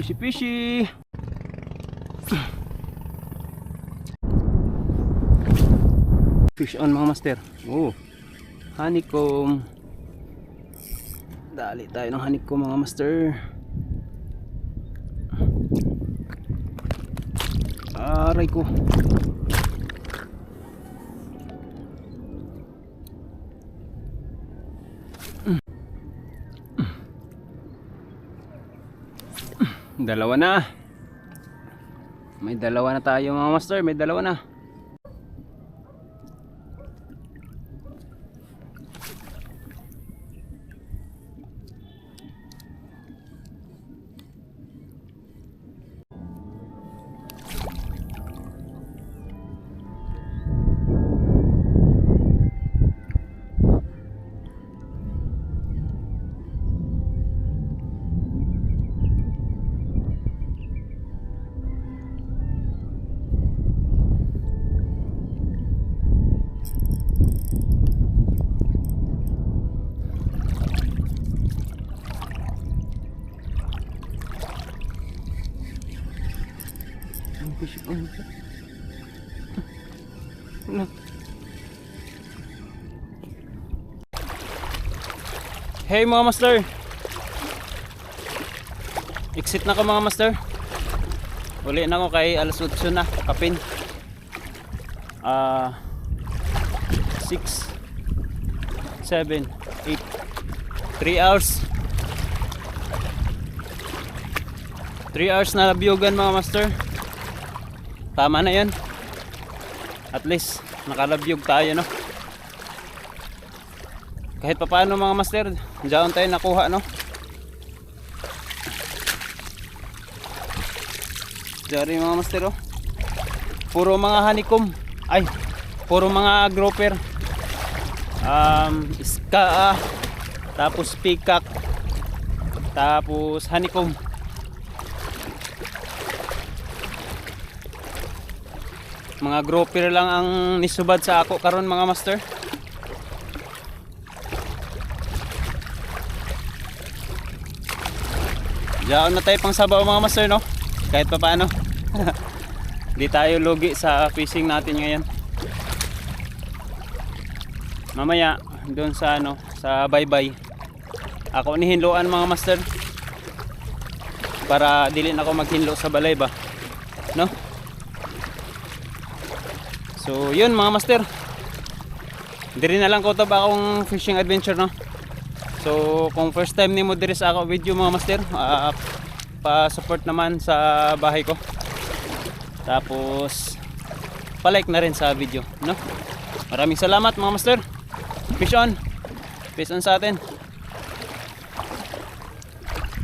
Fishy fishy. Fish on mga master. Oh, honeycomb. Dali tayo ng honeycomb mga master. Aray ko. Dalawa na. May dalawa na tayo mga master, may dalawa na. Hey mga master, exit na ko mga master. Uli na ko kay alas 8 na kapin. 6 7 8 3 hours 3 hours na labyogan mga master. Tama na yan. At least nakalabyog tayo, no? Kahit pa paano mga master, diyan tayo nakuha, no? Dari mga master, oh. Puro mga honeycomb. Ay, puro mga grouper. Iska, tapos peacock, tapos honeycomb. Mga grouper lang ang nisubad sa ako karon mga master. Diyan na tayo pang sabaw mga master, no? Kahit pa paano. Hindi tayo lugi sa fishing natin ngayon. Mamaya doon sa ano, sa baybay, ako ni hinloan mga master. Para dili na ako maghinlo sa balay ba, no? So yun mga master, diri na lang ko tab akong fishing adventure, no? So kung first time nimo diri sa ako video mga master, pa-support naman sa bahay ko. Tapos pa-like na rin sa video, no? Maraming salamat mga master. Fish on. Peace on sa atin.